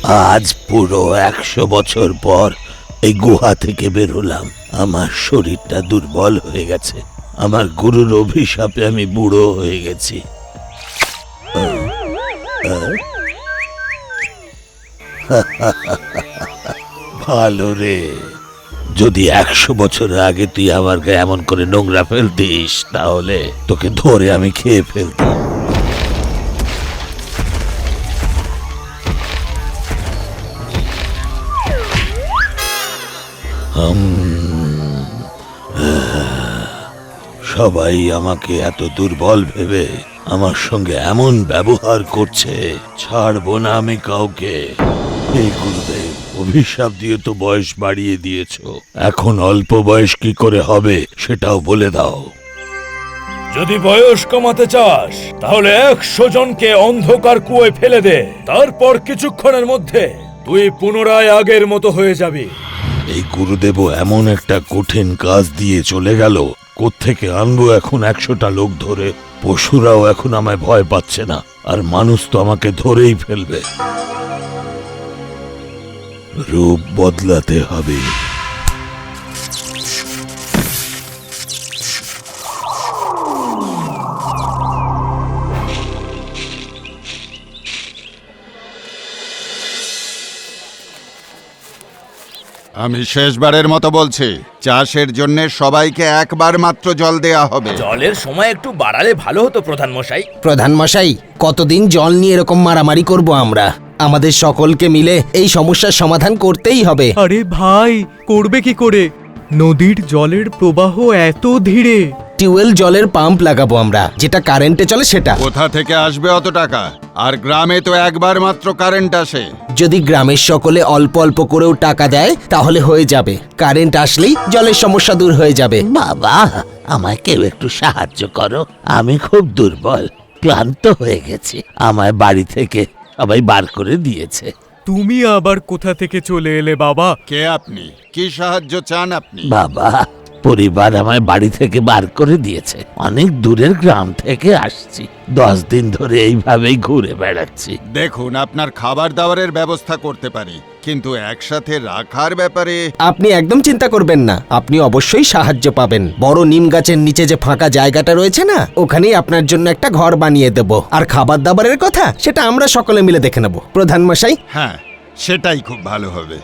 আজ পুরো 100 বছর পর এই গুহা থেকে বেরোলাম। আমার শরীরটা দুর্বল হয়ে গেছে। আমার গুরুর অভিশাপে আমি বুড়ো হয়ে গেছি। ভালো রে, যদি 100 বছর আগে তুই আমার গায়ে এমন করে নোংরা ফেলতিস তাহলে তোকে ধরে আমি খেয়ে ফেলতাম। সবাই আমাকে এত দুর্বল ভেবে আমার সঙ্গে এমন ব্যবহার করছে, ছাড়বো না আমি কাউকে। হে গুরুদেব, অভিশাপ দিয়ে তো বয়স বাড়িয়ে দিয়েছো, এখন অল্প বয়স কি করে হবে সেটাও বলে দাও। যদি বয়স কমাতে চাস তাহলে 100 জনকে অন্ধকার কুয়োয় ফেলে দে, তারপর কিছুক্ষণের মধ্যে তুই পুনরায় আগের মতো হয়ে যাবি। এই গুরুদেবও এমন একটা কঠিন কাজ দিয়ে চলে গেল। কোত্থেকে আনবো এখন 100টা লোক ধরে? পশুরাও এখন আমায় ভয় পাচ্ছে না, আর মানুষ তো আমাকে ধরেই ফেলবে। রূপ বদলাতে হবে। আমি শেষবারের মতো বলছি, চাষের জন্য সবাইকে একবার মাত্র জল দেয়া হবে। জলের সময় একটু বাড়ালে ভালো হতো প্রধান মশাই। প্রধান মশাই, কতদিন জল নিয়ে এরকম মারামারি করব আমরা? আমাদের সকলকে মিলে এই সমস্যার সমাধান করতেই হবে। আরে ভাই, করবে কি করে? নদীর জলের প্রবাহ এত ধীরে। টিউবওয়েল জলের পাম্প লাগাবো আমরা, যেটা কারেন্টে চলে সেটা। কোথা থেকে আসবে অত টাকা? আর গ্রামে তো একবার মাত্র কারেন্ট আসে। যদি গ্রামের সকলে অল্প অল্প করেও টাকা দেয় তাহলে হয়ে যাবে। কারেন্ট আসলেই জলের সমস্যা দূর হয়ে যাবে। বাবা, আমায় কেউ একটু সাহায্য করো, আমি খুব দুর্বল, ক্লান্ত হয়ে গেছি। আমায় বাড়ি থেকে সবাই বার করে দিয়েছে। তুমি আবার কোথা থেকে চলে এলে বাবা? কে আপনি? কি সাহায্য চান আপনি? বাবা, পরিবার আমায় বাড়ি থেকে বার করে দিয়েছে। অনেক দূরের গ্রাম থেকে আসছি, 10 দিন ধরে এইভাবেই ঘুরে বেড়াচ্ছি। দেখুন, আপনার খাবার দাবারের ব্যবস্থা করতে পারি, কিন্তু একসাথে রাখার ব্যাপারে আপনি একদম চিন্তা করবেন না, আপনি অবশ্যই সাহায্য পাবেন। বড় নিম গাছের নিচে যে ফাঁকা জায়গাটা রয়েছে না, ওখানেই আপনার জন্য একটা ঘর বানিয়ে দেব। আর খাবার দাবারের কথা সেটা আমরা সকলে মিলে দেখে নেব। প্রধান মশাই, হ্যাঁ, সেটাই খুব ভালো হবে।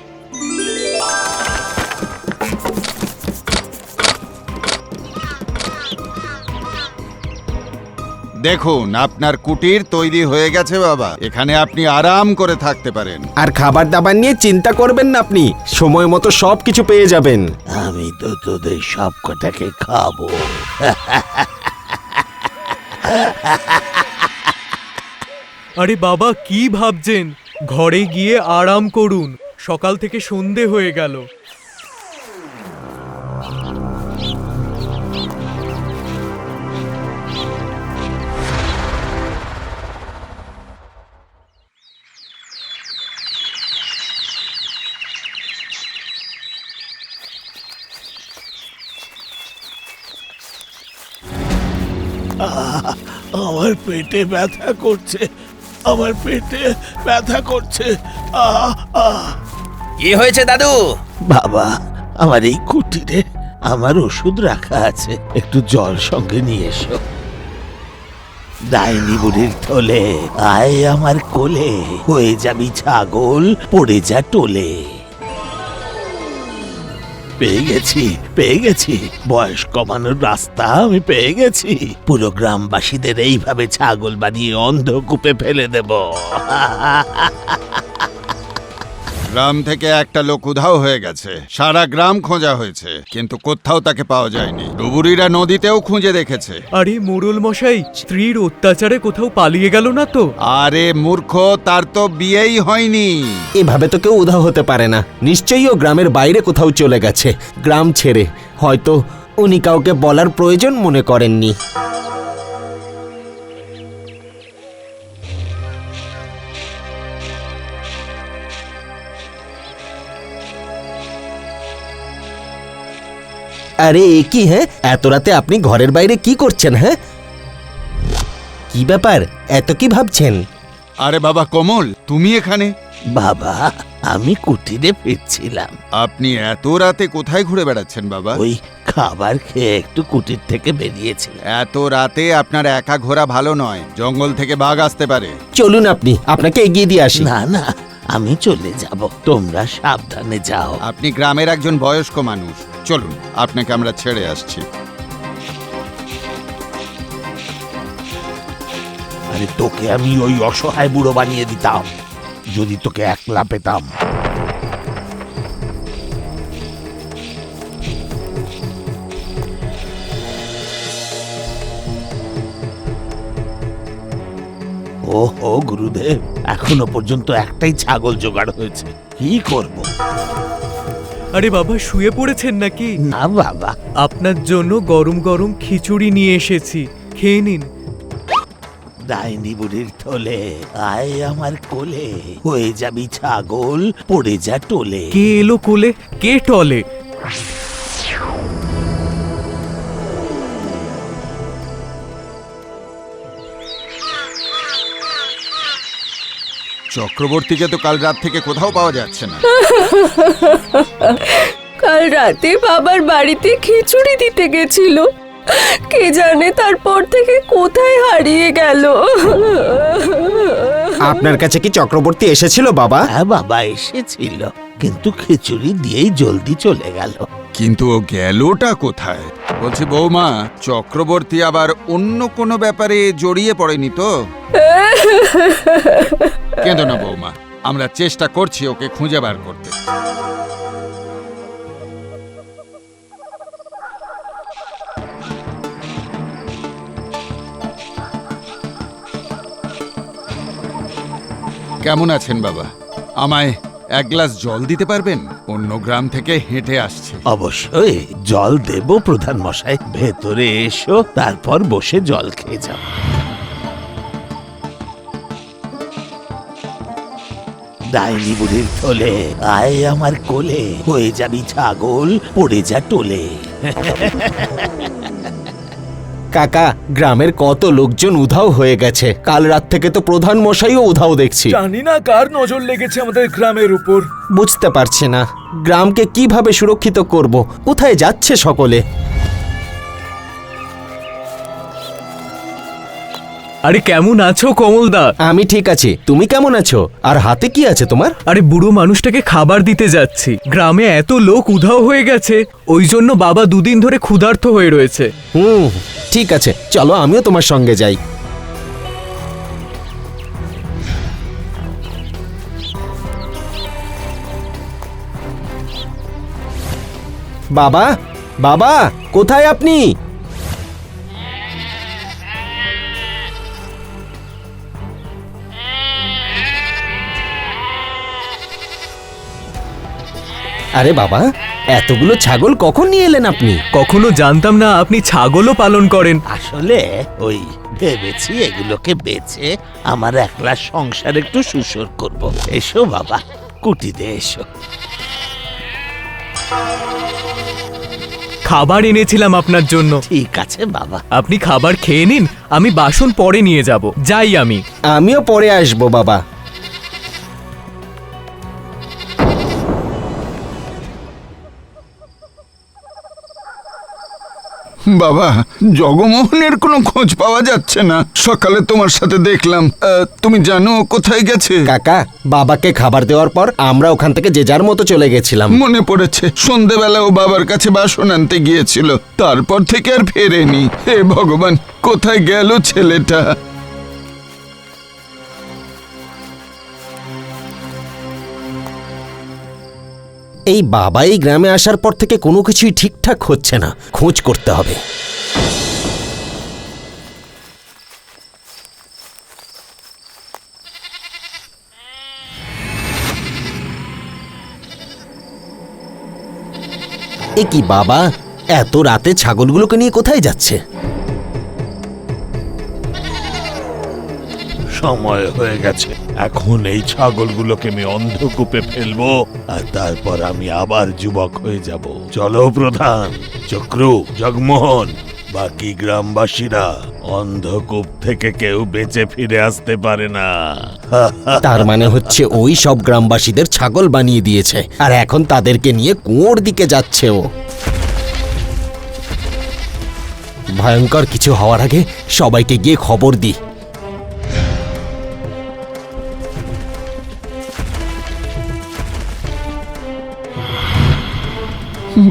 দেখুন, আপনার কুটির তৈরি হয়ে গেছে বাবা। এখানে আপনি আরাম করে থাকতে পারেন। আর খাবার দাবার নিয়ে চিন্তা করবেন না, আপনি সময় মতো সব কিছু পেয়ে যাবেন। আমি তো তোদের সব কটাকে খাবো। আরে বাবা, কি ভাবছেন? ঘরে গিয়ে আরাম করুন, সকাল থেকে সন্ধে হয়ে গেল। আমার পেটে ব্যথা করছে, আমার পেটে ব্যথা করছে। কি হয়েছে দাদু? বাবা, আমার এই কুটিরে আমার ওষুধ রাখা আছে, একটু জল সঙ্গে নিয়ে এসো। ডাইনি বুড়ির থলে, আয় আমার কোলে, হয়ে যাবি ছাগল, পড়ে যা টোলে। পেয়ে গেছি বয়স কমানোর রাস্তা আমি পেয়ে গেছি। পুরো গ্রামবাসীদের এইভাবে ছাগল বানিয়ে অন্ধকূপে ফেলে দেব। গ্রাম থেকে একটা লোক উধাও হয়ে গেছে। সারা গ্রাম খোঁজা হয়েছে, কিন্তু কোথাও তাকে পাওয়া যায়নি। ডুবুরিরা নদীতেও খুঁজে দেখেছে। আরে মোড়ল মশাই, স্ত্রীর অত্যাচারে কোথাও পালিয়ে গেল না তো? আরে মূর্খ, তার তো বিয়েই হয়নি। এভাবে তো কেউ উধাও হতে পারে না। নিশ্চয়ই ও গ্রামের বাইরে কোথাও চলে গেছে, গ্রাম ছেড়ে। হয়তো উনি কাউকে বলার প্রয়োজন মনে করেননি। আরে এ কি? হ্যাঁ, এত রাতে আপনি ঘরের বাইরে কি করছেন? হ্যাঁ, কি ব্যাপার? এত কি ভাবছেন? আরে বাবা কমল, তুমি এখানে? বাবা, আমি কুটিরে ফিরছিলাম। আপনি এত রাতে কোথায় ঘুরে বেড়াচ্ছেন বাবা? ওই খাবার খেয়ে একটু কুটির থেকে বেরিয়েছিলাম। এত রাতে আপনার একা ঘোরা ভালো নয়, জঙ্গল থেকে বাঘ আসতে পারে। চলুন আপনি, আপনাকে এগিয়ে দিয়ে আসি। না না, আমি চলে যাব, তোমরা সাবধানে যাও। আপনি গ্রামের একজন বয়স্ক মানুষ, চলুন আপনাকে আমরা ছেড়ে আসছি। আরে তোকে আমি ওই অসহায় বুড়ো বানিয়ে দিতাম যদি তোকে একলা পেতাম। ওহো গুরুদেব, এখনো পর্যন্ত একটাই ছাগল জোগাড় হয়েছে, কি করব? আরে বাবা, শুয়ে পড়েছেন নাকি? না বাবা, আপনার জন্য গরম গরম খিচুড়ি নিয়ে এসেছি, খেয়ে নিন। ডাইনি বুড়ির থলে আয় আমার কোলে, হয়ে যাবি ছাগল, পড়ে যা টোলে। কে এলো কোলে, কে টলে? চক্রবর্তীকে তো কাল রাত থেকে কোথাও পাওয়া যাচ্ছে না। কাল রাতে বাবার বাড়িতে খিচুড়ি দিতে গেছিল, কে জানে তারপর থেকে কোথায় হারিয়ে গেল। আপনার কাছে কি চক্রবর্তী এসেছিল বাবা? হ্যাঁ বাবা, এসেছিল, কিন্তু খিচুড়ি দিয়েই জলদি চলে গেল। কিন্তু ও গেলটা কোথায়? বলছি বৌমা, চক্রবর্তী আবার অন্য কোনো ব্যাপারে জড়িয়ে পড়েনি তো? কেঁদো না বৌমা, আমরা চেষ্টা করছি ওকে খুঁজে বার করতে। কেমন আছেন বাবা? আমায় এক গ্লাস জল দিতে পারবেন? অন্য গ্রাম থেকে হেঁটে আসছে। অবশ্যই জল দেব প্রধান মশাই, ভেতরে এসো, তারপর বসে জল খেয়ে যাও। ডাইনি বুড়ির থলে আয় আমার কোলে, হয়ে যাবি ছাগল, পড়ে যা টোলে। কাকা, গ্রামের কত লোকজন উধাও হয়ে গেছে, কাল রাত থেকে তো প্রধান মশাইও উধাও দেখছি। জানি না কার নজর লেগেছে আমাদের গ্রামের উপর। বুঝতে পারছি না গ্রামকে কিভাবে সুরক্ষিত করব, কোথায় যাচ্ছে সকলে। আরে কেমন আছো কমলদা? আমি ঠিক আছি, তুমি কেমন আছো? আর হাতে কি আছে তোমার? আরে বুড়ো মানুষটাকে খাবার দিতে যাচ্ছি, গ্রামে এত লোক উধাও হয়ে গেছে, ওই জন্য বাবা দুদিন ধরে ক্ষুধার্ত হয়ে রয়েছে। ঠিক আছে, চলো আমিও তোমার সঙ্গে যাই। বাবা, বাবা, কোথায় আপনি? আরে বাবা, এতগুলো ছাগল কখন নিয়ে এলেন আপনি? কখনো জানতাম না আপনি ছাগলও পালন করেন। আসলে ওই ভেবেছি এগুলোকে বেচে আমার একলা সংসার একটু সুসর করব। এসো বাবা, কুটিতে এসো। খাবার এনেছিলাম আপনার জন্য। ঠিক আছে বাবা। আপনি খাবার খেয়ে নিন, আমি বাসন পরে নিয়ে যাব। যাই আমি। আমিও পরে আসবো বাবা। বাবা, জগমোহনের কোনো খোঁজ পাওয়া যাচ্ছে না। সকালে তোমার সাথে দেখলাম, তুমি জানো ও কোথায় গেছে? কাকা, বাবাকে খাবার দেওয়ার পর আমরা ওখান থেকে যে যার মতো চলে গেছিলাম। মনে পড়েছে, সন্ধেবেলা ও বাবার কাছে বাসন আনতে গিয়েছিল, তারপর থেকে আর ফেরেনি। হে ভগবান, কোথায় গেল ছেলেটা? এই বাবা এই গ্রামে আসার পর থেকে কোনো কিছুই ঠিকঠাক হচ্ছে না, খোঁজ করতে হবে। এ কি বাবা, এত রাতে ছাগলগুলোকে নিয়ে কোথায় যাচ্ছে? সময় হয়ে গেছে, এখন এই ছাগলগুলোকে আমি অন্ধকূপে ফেলবো, আর তারপর আমি আবার যুবক হয়ে যাব। চলো প্রধান, চক্রু, জগমোহন, বাকি গ্রামবাসীরা অন্ধকূপ থেকে কেউ বেঁচে ফিরে আসতে পারে না। তার মানে হচ্ছে ওই সব গ্রামবাসীদের ছাগল বানিয়ে দিয়েছে আর এখন তাদেরকে নিয়ে কুয়োর দিকে যাচ্ছে ও। ভয়ঙ্কর কিছু হওয়ার আগে সবাইকে গিয়ে খবর দি।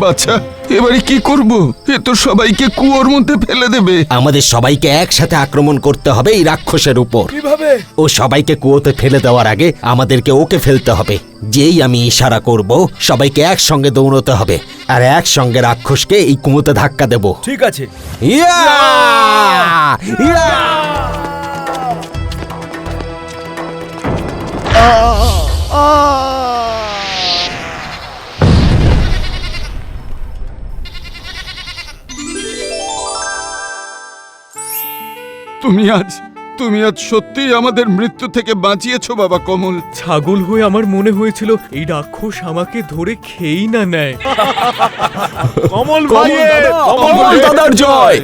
বাচ্চা, এবারে কি করব? এ তো সবাইকে কুয়োর মধ্যে ফেলে দেবে। আমাদের সবাইকে একসাথে আক্রমণ করতে হবে এই রাক্ষসের উপর। কিভাবে? ও সবাইকে কুয়োতে ফেলে দেওয়ার আগে আমাদেরকে ওকে ফেলতে হবে। যেই আমি ইশারা করব সবাইকে একসঙ্গে দৌড়তে হবে আর একসঙ্গে রাক্ষসকে এই কুয়োতে ধাক্কা দেব। ঠিক আছে। ইয়া! ইয়া! তুমি আজ সত্যিই আমাদের মৃত্যু থেকে বাঁচিয়েছো বাবা কমল। ছাগল হয়ে আমার মনে হয়েছিল এই রাক্ষস আমাকে ধরে খেয়েই না নেয়। কমল কমল দাদার জয়।